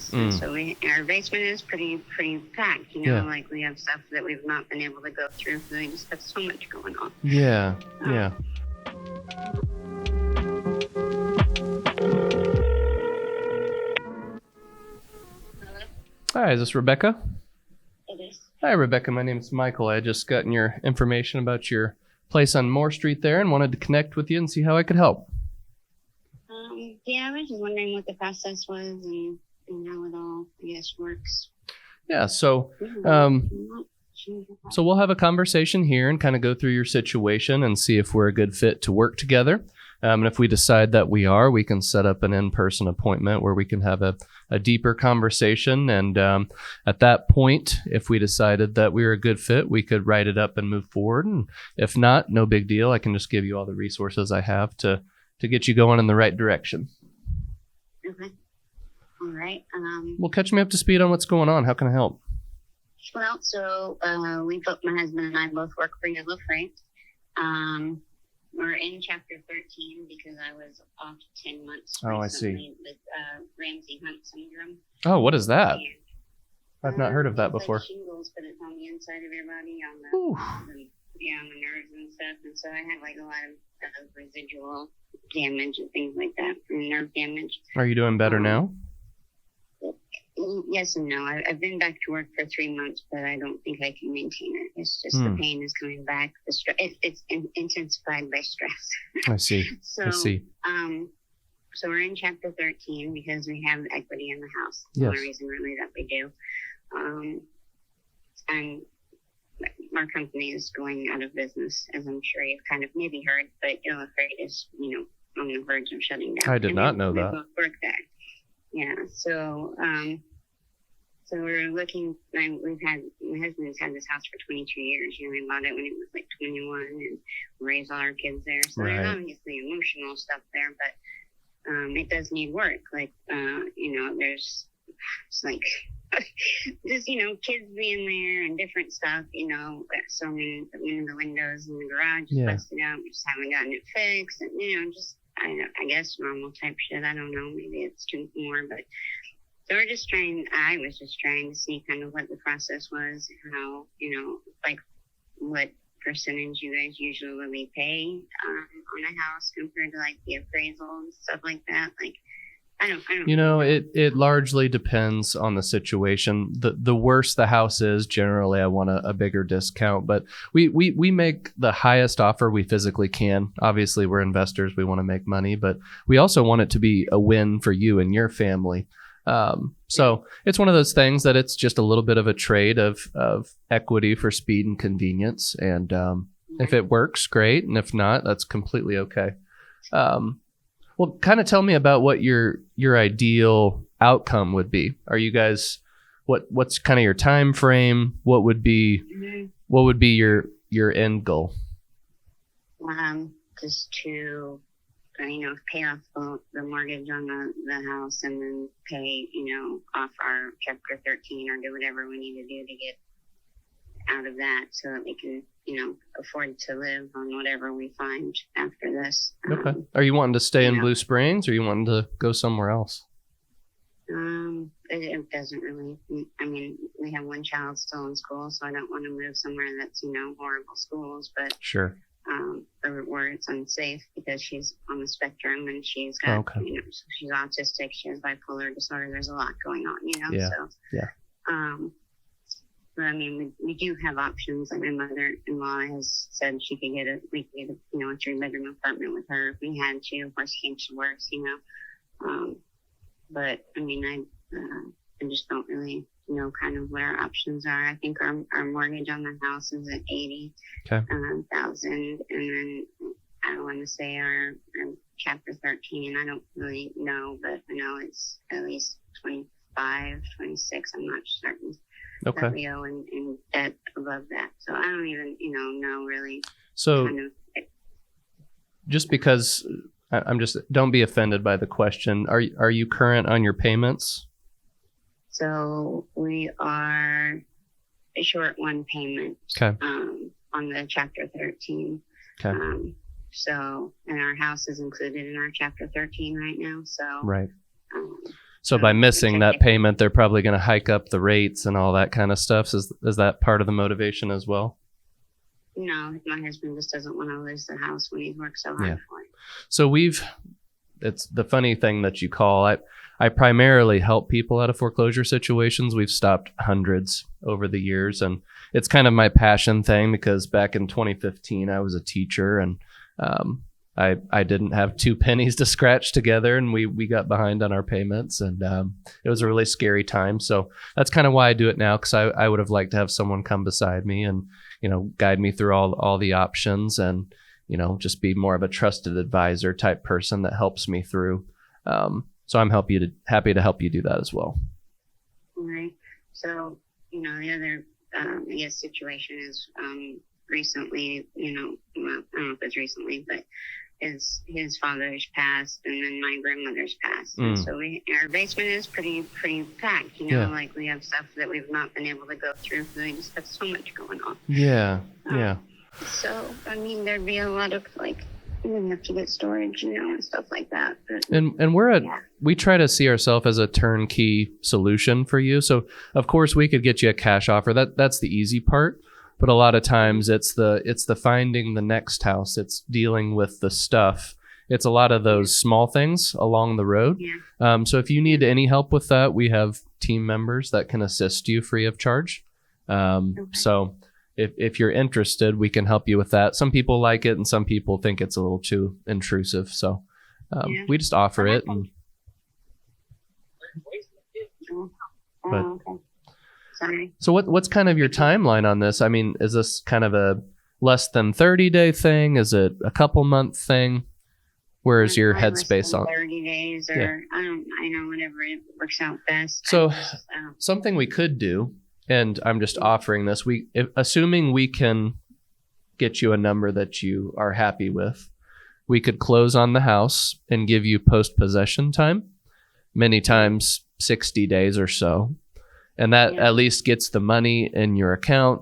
house. And so our basement is pretty packed, Yeah. like we have stuff that we've not been able to go through. So we just have so much going on. Yeah. Yeah. Hello? Hi, is this Rebecca? It is. Hi, Rebecca. My name's Michael. I just gotten your information about your place on Moore Street there and wanted to connect with you and see how I could help. Yeah, I was just wondering what the process was and how it all, I guess, works. Yeah, so we'll have a conversation here and kind of go through your situation and see if we're a good fit to work together. And if we decide that we are, we can set up an in-person appointment where we can have a deeper conversation. And at that point, if we decided that we were a good fit, we could write it up and move forward. And if not, no big deal. I can just give you all the resources I have to get you going in the right direction. Okay. All right. Well, catch me up to speed on what's going on. How can I help? Well, so my husband and I both work for Yellow Freight. We're in Chapter 13 because I was off 10 months recently with Ramsay Hunt syndrome. Oh, what is that? And, I've not heard of that before. Like shingles, but it's on the inside of your body, on the nerves and stuff. And so I have like a lot of residual damage and things like that from nerve damage. Are you doing better now? Yes and no. I've been back to work for 3 months, but I don't think I can maintain it. It's just the pain is coming back. The stress, it's intensified by stress. I see. So we're in Chapter 13 because we have equity in the house. That's the only reason really that we do. And our company is going out of business, as I'm sure you've kind of maybe heard, but Yellow Freight is, on the verge of shutting down. I did not know that. We both work there. Yeah, so we're looking. My husband's had this house for 22 years. We bought it when it was like 21, and raised all our kids there. So there's obviously emotional stuff there, but it does need work. Like there's like just kids being there and different stuff. So many of the windows in the garage is busted out. We just haven't gotten it fixed, and just. I guess normal type shit. I don't know. Maybe it's too more, but so I was just trying to see kind of what the process was, how, like what percentage you guys usually pay on a house compared to like the appraisal and stuff like that. Like, I don't. It largely depends on the situation. The worse the house is, generally I want a bigger discount, but we make the highest offer we physically can. Obviously we're investors, we want to make money, but we also want it to be a win for you and your family. So it's one of those things that it's just a little bit of a trade of equity for speed and convenience. And if it works, great. And if not, that's completely okay. Well, kind of tell me about what your ideal outcome would be. Are you guys, what's kind of your time frame? What would be your end goal? Just to, pay off the mortgage on the house and then pay, off our Chapter 13 or do whatever we need to do to get out of that so that we can, afford to live on whatever we find after this. Okay. Are you wanting to stay in Blue Springs or are you wanting to go somewhere else? It doesn't really, we have one child still in school, so I don't want to move somewhere that's, horrible schools, but sure. Where it's unsafe because she's on the spectrum and she's got, she's autistic, she has bipolar disorder. There's a lot going on, But we do have options. Like my mother-in-law has said we could get a 3-bedroom apartment with her if we had to. Of course, came to worse, But I just don't really know kind of what our options are. I think our mortgage on the house is at $80,000, and then I want to say our Chapter 13. I don't really know, but I know it's at least 25, 26. I'm not certain. Okay. That we owe in debt above that. So I don't even, know really. So just because don't be offended by the question. Are you current on your payments? So we are short one payment. Okay. On the Chapter 13. Okay. And our house is included in our Chapter 13 right now. So. Right. So by missing that payment, they're probably going to hike up the rates and all that kind of stuff. Is that part of the motivation as well? No, my husband just doesn't want to lose the house when he's worked so hard for it. So it's the funny thing that you call it. I primarily help people out of foreclosure situations. We've stopped hundreds over the years, and it's kind of my passion thing because back in 2015, I was a teacher, and I didn't have 2 pennies to scratch together, and we got behind on our payments, and it was a really scary time. So that's kind of why I do it now, because I would have liked to have someone come beside me and, guide me through all the options and, just be more of a trusted advisor type person that helps me through. So I'm happy to help you do that as well. Right. So, the other, I guess, situation is recently, well, I don't know if it's recently, but his father's passed, and then my grandmother's passed. And so our basement is pretty packed, like we have stuff that we've not been able to go through because we just have so much going on. Yeah. So, there'd be a lot of we have to get storage, and stuff like that. But, and we try to see ourselves as a turnkey solution for you. So of course we could get you a cash offer. That's the easy part. But a lot of times it's the finding the next house. It's dealing with the stuff. It's a lot of those small things along the road. Yeah. So if you need any help with that, we have team members that can assist you free of charge. Okay. So if you're interested, we can help you with that. Some people like it and some people think it's a little too intrusive. So we just offer it. Okay. Sorry. So what's kind of your timeline on this? Is this kind of a less than 30-day thing? Is it a couple month thing? Where is your headspace on 30 days or I know whatever it works out best. So something we could do, and I'm just offering this, assuming we can get you a number that you are happy with, we could close on the house and give you post-possession time, many times 60 days or so. And that at least gets the money in your account,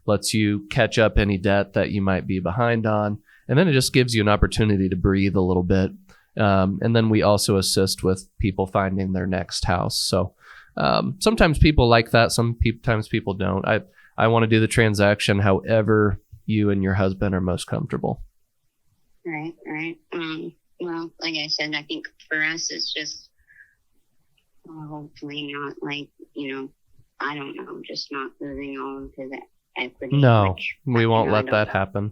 lets you catch up any debt that you might be behind on. And then it just gives you an opportunity to breathe a little bit. And then we also assist with people finding their next house. So sometimes people like that. Sometimes people don't. I want to do the transaction however you and your husband are most comfortable. Right. Well, like I said, I think for us, it's just hopefully not I don't know, just not losing all of his equity. No, we won't let that happen.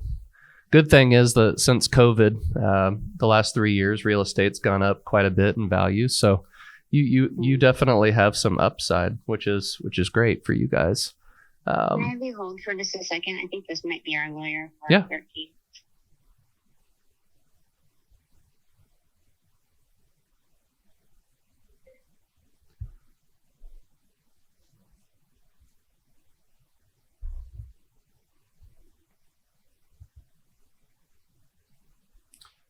Good thing is that since COVID, the last 3 years, real estate's gone up quite a bit in value. So you definitely have some upside, which is great for you guys. Can I be hold for just a second? I think this might be our lawyer. Yeah. 13.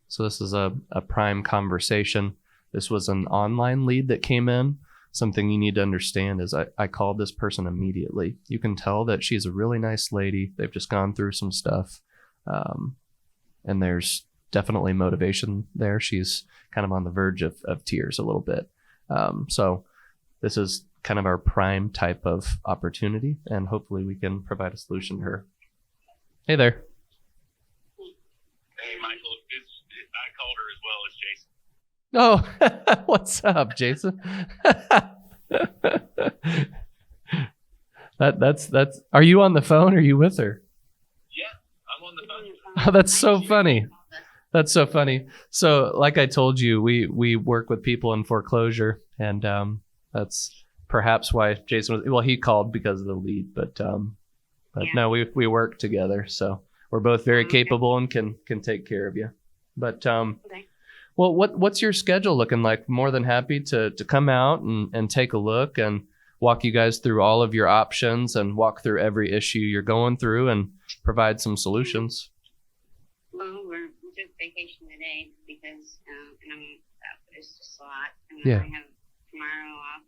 So this is a prime conversation. This was an online lead that came in. Something you need to understand is I called this person immediately. You can tell that she's a really nice lady. They've just gone through some stuff. And there's definitely motivation there. She's kind of on the verge of tears a little bit. So this is kind of our prime type of opportunity, and hopefully we can provide a solution to her. Hey there. Hey, Michael. I called her as well as Jason. Oh, what's up, Jason? that's. Are you on the phone? Or are you with her? Yeah, I'm on the phone. Oh, that's so funny. That's so funny. So, like I told you, we work with people in foreclosure, and that's perhaps why Jason was. Well, he called because of the lead, but no, we work together, so we're both very capable and can take care of you. But Okay. Well, what's your schedule looking like? More than happy to come out and take a look and walk you guys through all of your options and walk through every issue you're going through and provide some solutions. Well, we took vacation today because, it's just a lot. And Yeah. I have tomorrow off.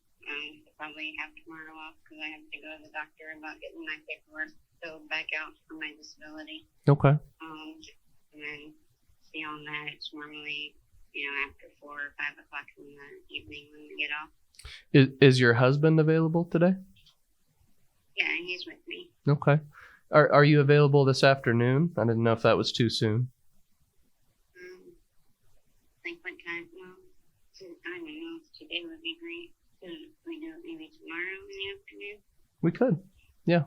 Probably have tomorrow off because I have to go to the doctor about getting my paperwork filled back out for my disability. Okay. And then beyond that, it's normally, after 4 or 5 o'clock in the evening when we get off. Is your husband available today? Yeah, he's with me. Okay. Are you available this afternoon? I didn't know if that was too soon. Like what time? Well, I don't know. Today would be great. Could we do it maybe tomorrow in the afternoon? We could. Yeah.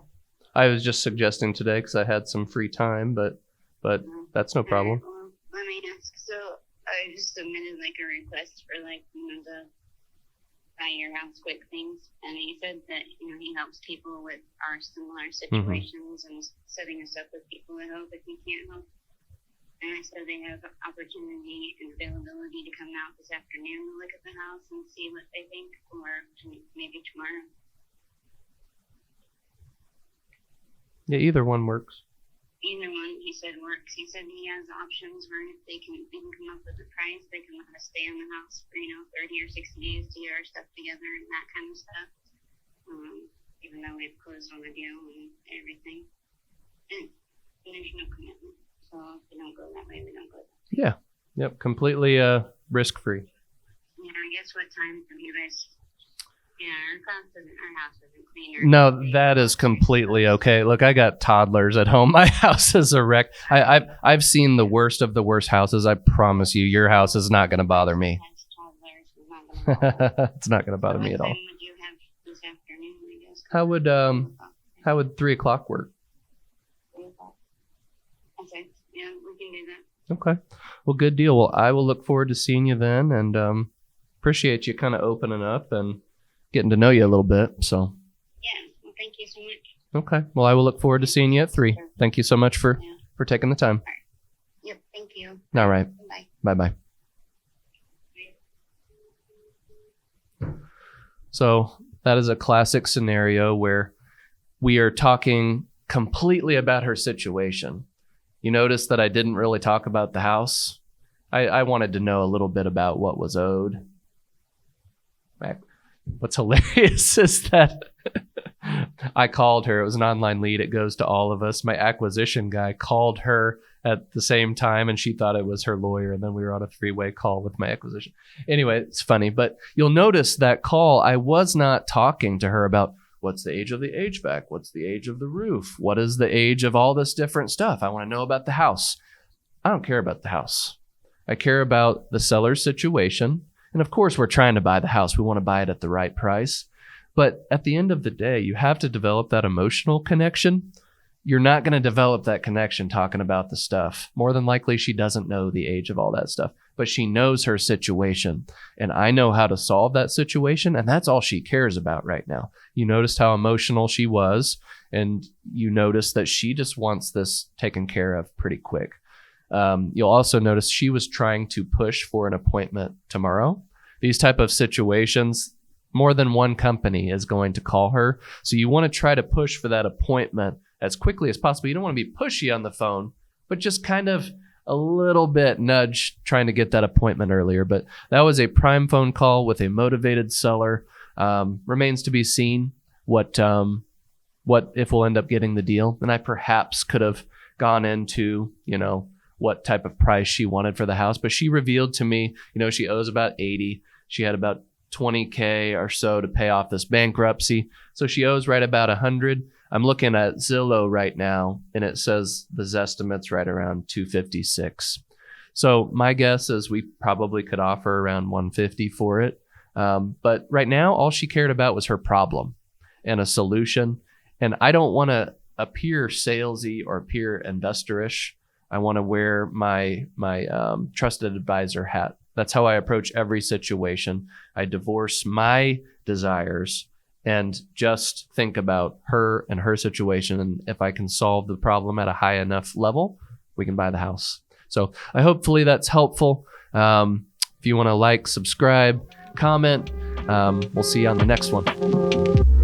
I was just suggesting today because I had some free time, but that's no problem. All right, well, let me ask. So I just submitted like a request for like the buy your house quick things, and he said that he helps people with our similar situations and setting us up with people that help if he can't help. And I said they have opportunity and availability to come out this afternoon to look at the house and see what they think, or maybe tomorrow. Yeah, either one works. Either one, he said, works. He said he has options where if they can come up with a price, they can let us stay in the house for 30 or 60 days to get our stuff together and that kind of stuff. Even though we've closed on the deal and everything, and there's no commitment. So if we don't go that way, we don't go that way. Yeah. Yep. Completely risk-free. Yeah, I guess what time have you guys? Yeah, our house isn't clean. No, that is completely okay. Look, I got toddlers at home. My house is a wreck. I've seen the worst of the worst houses. I promise you, your house is not going to bother me. It's not going to bother me at all. What time would you have this afternoon, I guess? How would 3:00 work? 3 o'clock. Okay. Yeah, we can do that. Okay. Well, good deal. Well, I will look forward to seeing you then, and appreciate you kind of opening up and getting to know you a little bit. So. Yeah. Well, thank you so much. Okay. Well, I will look forward to seeing you at 3. Sure. Thank you so much for taking the time. Yep. Thank you. All right. Bye. Bye-bye. So that is a classic scenario where we are talking completely about her situation. You notice that I didn't really talk about the house. I wanted to know a little bit about what was owed. What's hilarious is that I called her. It was an online lead. It goes to all of us. My acquisition guy called her at the same time, and she thought it was her lawyer. And then we were on a 3-way call with my acquisition. Anyway, it's funny. But you'll notice that call, I was not talking to her about what's the age of the HVAC? What's the age of the roof? What is the age of all this different stuff? I want to know about the house. I don't care about the house. I care about the seller's situation. And of course, we're trying to buy the house. We want to buy it at the right price. But at the end of the day, you have to develop that emotional connection. You're not going to develop that connection talking about the stuff. More than likely, she doesn't know the age of all that stuff, but she knows her situation. And I know how to solve that situation. And that's all she cares about right now. You noticed how emotional she was. And you noticed that she just wants this taken care of pretty quick. You'll also notice she was trying to push for an appointment tomorrow. These type of situations, more than one company is going to call her. So you want to try to push for that appointment as quickly as possible. You don't want to be pushy on the phone, but just kind of a little bit nudge trying to get that appointment earlier. But that was a prime phone call with a motivated seller. Remains to be seen what if we'll end up getting the deal. And I perhaps could have gone into, what type of price she wanted for the house. But she revealed to me, she owes about 80. She had about $20K or so to pay off this bankruptcy. So she owes right about 100. I'm looking at Zillow right now, and it says the Zestimate's right around 256. So my guess is we probably could offer around 150 for it. But right now, all she cared about was her problem and a solution. And I don't want to appear salesy or appear investorish. I want to wear my trusted advisor hat. That's how I approach every situation. I divorce my desires and just think about her and her situation. And if I can solve the problem at a high enough level, we can buy the house. So hopefully that's helpful. If you want to subscribe, comment, we'll see you on the next one.